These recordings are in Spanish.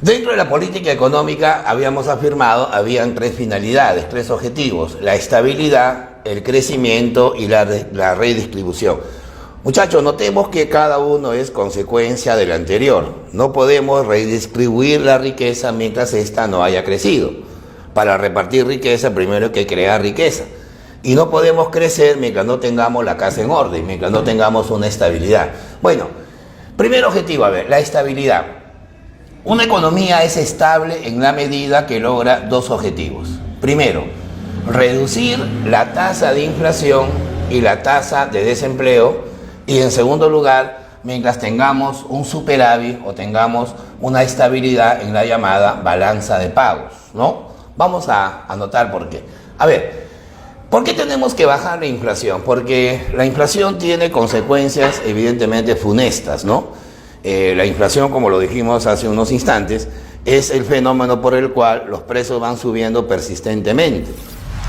Dentro de la política económica habíamos afirmado, habían tres finalidades, tres objetivos: la estabilidad, el crecimiento y la redistribución. Muchachos, notemos que cada uno es consecuencia del anterior. No podemos redistribuir la riqueza mientras ésta no haya crecido. Para repartir riqueza, primero hay que crear riqueza. Y no podemos crecer mientras no tengamos la casa en orden, mientras no tengamos una estabilidad. Bueno, primer objetivo, a ver, la estabilidad. Una economía es estable en la medida que logra dos objetivos. Primero, reducir la tasa de inflación y la tasa de desempleo. Y en segundo lugar, mientras tengamos un superávit o tengamos una estabilidad en la llamada balanza de pagos, ¿no? Vamos a anotar por qué. A ver, ¿por qué tenemos que bajar la inflación? Porque la inflación tiene consecuencias evidentemente funestas, ¿no? La inflación, como lo dijimos hace unos instantes, es el fenómeno por el cual los precios van subiendo persistentemente.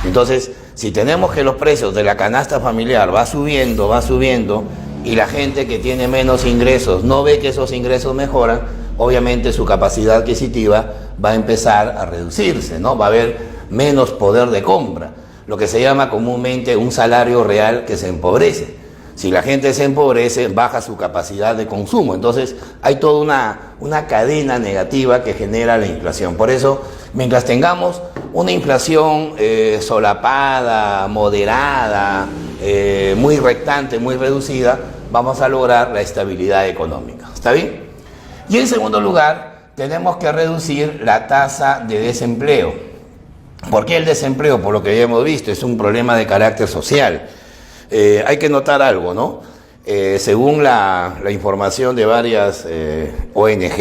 Entonces, si tenemos que los precios de la canasta familiar va subiendo, y la gente que tiene menos ingresos no ve que esos ingresos mejoran, obviamente su capacidad adquisitiva va a empezar a reducirse, ¿no? Va a haber menos poder de compra, lo que se llama comúnmente un salario real que se empobrece. Si la gente se empobrece, baja su capacidad de consumo. Entonces hay toda una cadena negativa que genera la inflación. Por eso, mientras tengamos una inflación solapada, moderada, muy rectante, muy reducida, vamos a lograr la estabilidad económica. ¿Está bien? Y en segundo lugar, tenemos que reducir la tasa de desempleo. ¿Por qué el desempleo? Por lo que ya hemos visto, es un problema de carácter social. Hay que notar algo, ¿no? Según la información de varias ONG,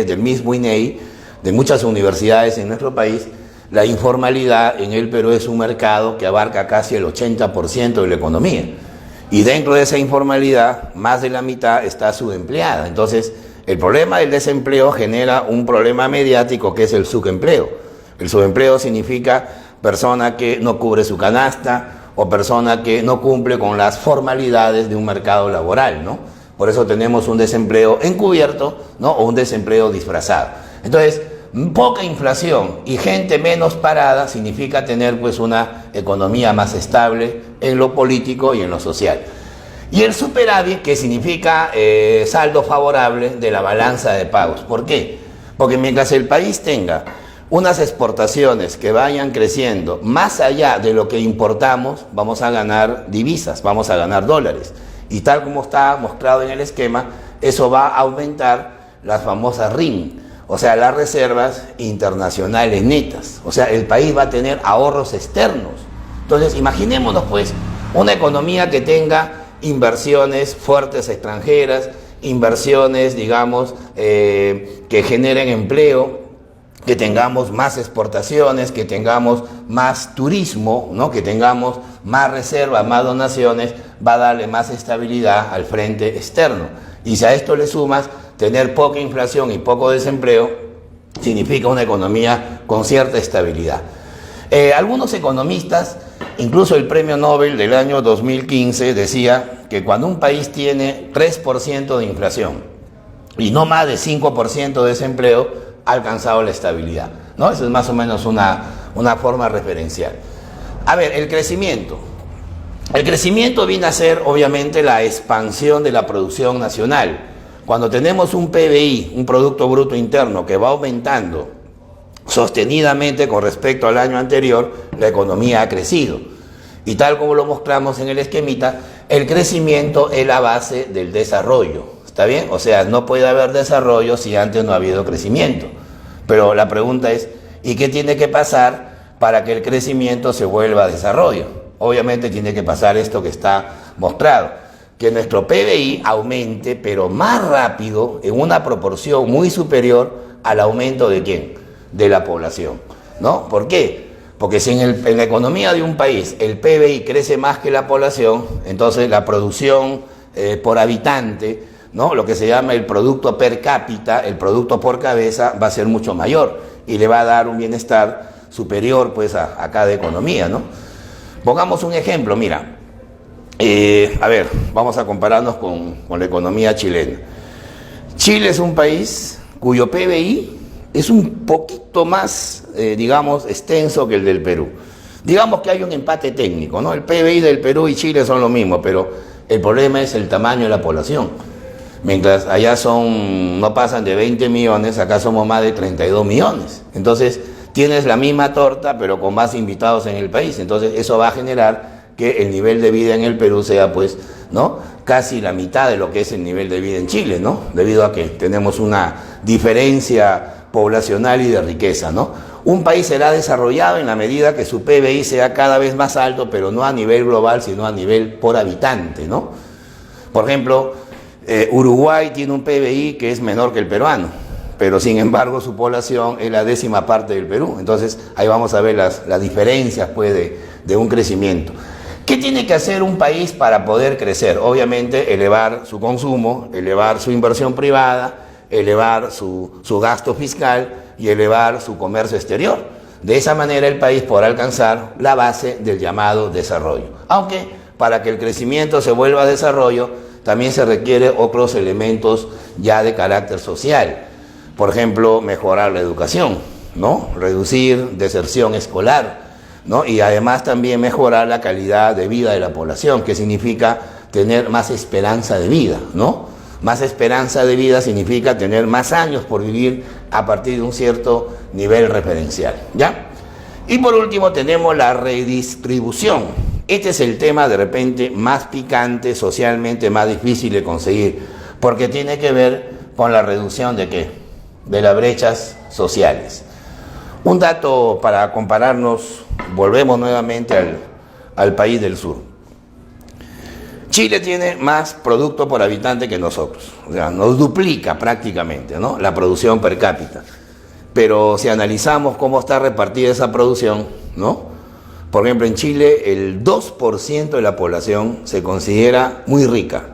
del mismo INEI, de muchas universidades en nuestro país, la informalidad en el Perú es un mercado que abarca casi el 80% de la economía. Y dentro de esa informalidad, más de la mitad está subempleada. Entonces, el problema del desempleo genera un problema mediático que es el subempleo. El subempleo significa persona que no cubre su canasta, o persona que no cumple con las formalidades de un mercado laboral, ¿no? Por eso tenemos un desempleo encubierto, ¿no? O un desempleo disfrazado. Entonces, poca inflación y gente menos parada significa tener pues una economía más estable en lo político y en lo social. Y el superávit, que significa saldo favorable de la balanza de pagos. ¿Por qué? Porque mientras el país tenga unas exportaciones que vayan creciendo más allá de lo que importamos, vamos a ganar divisas, vamos a ganar dólares. Y tal como está mostrado en el esquema, eso va a aumentar las famosas RIN, o sea, las reservas internacionales netas. O sea, el país va a tener ahorros externos. Entonces, imaginémonos pues una economía que tenga inversiones fuertes extranjeras, inversiones, digamos, que generen empleo, que tengamos más exportaciones, que tengamos más turismo, ¿no? Que tengamos más reservas, más donaciones, va a darle más estabilidad al frente externo. Y si a esto le sumas tener poca inflación y poco desempleo, significa una economía con cierta estabilidad. Algunos economistas, incluso el premio Nobel del año 2015 decía que cuando un país tiene 3% de inflación y no más de 5% de desempleo, ha alcanzado la estabilidad, ¿no? Eso es más o menos una forma referencial. A ver, el crecimiento. El crecimiento viene a ser, obviamente, la expansión de la producción nacional. Cuando tenemos un PBI, un Producto Bruto Interno, que va aumentando sostenidamente con respecto al año anterior, la economía ha crecido. Y tal como lo mostramos en el esquemita, el crecimiento es la base del desarrollo. ¿Está bien? O sea, no puede haber desarrollo si antes no ha habido crecimiento. Pero la pregunta es, ¿y qué tiene que pasar para que el crecimiento se vuelva desarrollo? Obviamente tiene que pasar esto que está mostrado, que nuestro PBI aumente, pero más rápido, en una proporción muy superior al aumento ¿de quién? De la población, ¿no? ¿Por qué? Porque si en la economía de un país el PBI crece más que la población, entonces la producción por habitante, ¿no? Lo que se llama el producto per cápita, el producto por cabeza, va a ser mucho mayor y le va a dar un bienestar superior pues a cada economía, ¿no? Pongamos un ejemplo, mira, a ver, vamos a compararnos con la economía chilena. Chile es un país cuyo PBI es un poquito más, digamos, extenso que el del Perú. Digamos que hay un empate técnico, ¿no? El PBI del Perú y Chile son lo mismo, pero el problema es el tamaño de la población. Mientras allá no pasan de 20 millones, acá somos más de 32 millones. Entonces, tienes la misma torta, pero con más invitados en el país. Entonces, eso va a generar que el nivel de vida en el Perú sea, pues, ¿no?, casi la mitad de lo que es el nivel de vida en Chile, ¿no? Debido a que tenemos una diferencia poblacional y de riqueza, ¿no? Un país será desarrollado en la medida que su PBI sea cada vez más alto, pero no a nivel global, sino a nivel por habitante, ¿no? Por ejemplo, Uruguay tiene un PBI que es menor que el peruano, pero sin embargo su población es la 10ª parte del Perú. Entonces ahí vamos a ver las diferencias, pues, de un crecimiento. ¿Qué tiene que hacer un país para poder crecer? Obviamente elevar su consumo, elevar su inversión privada, elevar su gasto fiscal y elevar su comercio exterior. De esa manera el país podrá alcanzar la base del llamado desarrollo. Aunque para que el crecimiento se vuelva desarrollo, también se requiere otros elementos ya de carácter social. Por ejemplo, mejorar la educación, ¿no? Reducir deserción escolar, ¿no? Y además también mejorar la calidad de vida de la población, que significa tener más esperanza de vida, ¿no? Más esperanza de vida significa tener más años por vivir a partir de un cierto nivel referencial, ¿ya? Y por último tenemos la redistribución. Este es el tema de repente más picante, socialmente más difícil de conseguir, porque tiene que ver con la reducción ¿de qué? De las brechas sociales. Un dato para compararnos, volvemos nuevamente al país del sur. Chile tiene más producto por habitante que nosotros, o sea, nos duplica prácticamente, ¿no?, la producción per cápita. Pero si analizamos cómo está repartida esa producción, ¿no?, por ejemplo, en Chile el 2% de la población se considera muy rica.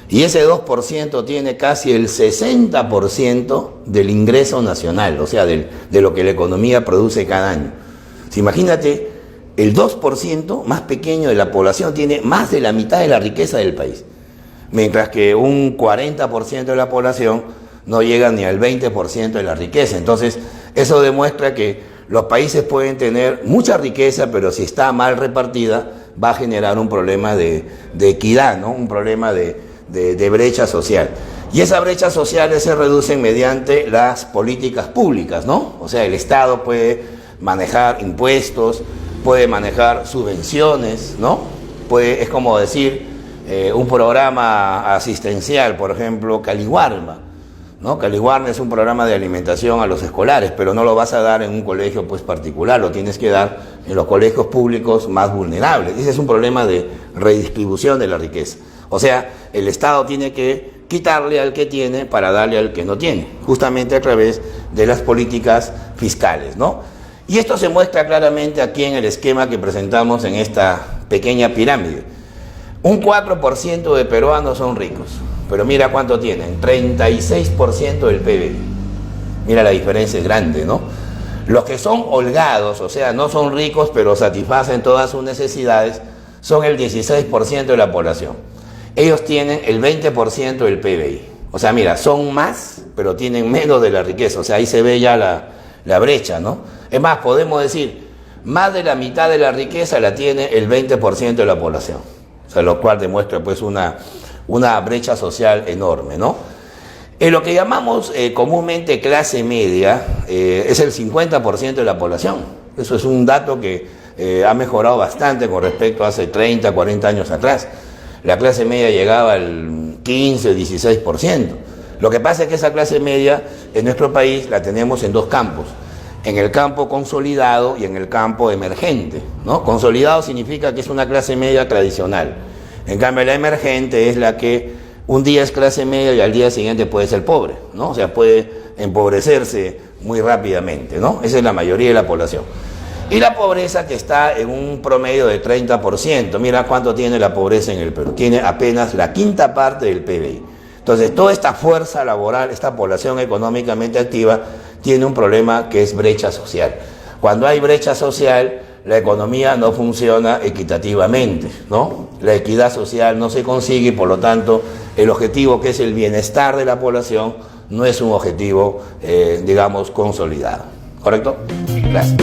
Y ese 2% tiene casi el 60% del ingreso nacional, o sea, de lo que la economía produce cada año. Si imagínate, el 2% más pequeño de la población tiene más de la mitad de la riqueza del país, mientras que un 40% de la población no llega ni al 20% de la riqueza. Entonces, eso demuestra que los países pueden tener mucha riqueza, pero si está mal repartida, va a generar un problema de equidad, ¿no?, un problema de brecha social. Y esas brechas sociales se reducen mediante las políticas públicas, ¿no? O sea, el Estado puede manejar impuestos, puede manejar subvenciones, ¿no? Es como decir, un programa asistencial, por ejemplo, Caliwarma, ¿no? Caliwarma es un programa de alimentación a los escolares, pero no lo vas a dar en un colegio, pues, particular, lo tienes que dar en los colegios públicos más vulnerables. Ese es un problema de redistribución de la riqueza. O sea, el Estado tiene que quitarle al que tiene para darle al que no tiene, justamente a través de las políticas fiscales, ¿no? Y esto se muestra claramente aquí en el esquema que presentamos en esta pequeña pirámide. Un 4% de peruanos son ricos, pero mira cuánto tienen, 36% del PBI. Mira, la diferencia es grande, ¿no? Los que son holgados, o sea, no son ricos, pero satisfacen todas sus necesidades, son el 16% de la población. Ellos tienen el 20% del PBI. O sea, mira, son más, pero tienen menos de la riqueza. O sea, ahí se ve ya la brecha, ¿no? Es más, podemos decir, más de la mitad de la riqueza la tiene el 20% de la población. O sea, lo cual demuestra, pues, una brecha social enorme, ¿no? En lo que llamamos comúnmente clase media, es el 50% de la población. Eso es un dato que ha mejorado bastante con respecto a hace 30, 40 años atrás. La clase media llegaba al 15, 16%. Lo que pasa es que esa clase media en nuestro país la tenemos en dos campos. En el campo consolidado y en el campo emergente, ¿no? Consolidado significa que es una clase media tradicional. En cambio, la emergente es la que un día es clase media y al día siguiente puede ser pobre, ¿no? O sea, puede empobrecerse muy rápidamente, ¿no? Esa es la mayoría de la población. Y la pobreza, que está en un promedio de 30%. Mira cuánto tiene la pobreza en el Perú. Tiene apenas la quinta parte del PBI. Entonces, toda esta fuerza laboral, esta población económicamente activa, tiene un problema que es brecha social. Cuando hay brecha social, la economía no funciona equitativamente, ¿no? La equidad social no se consigue y, por lo tanto, el objetivo, que es el bienestar de la población, no es un objetivo, digamos, consolidado. ¿Correcto? Gracias.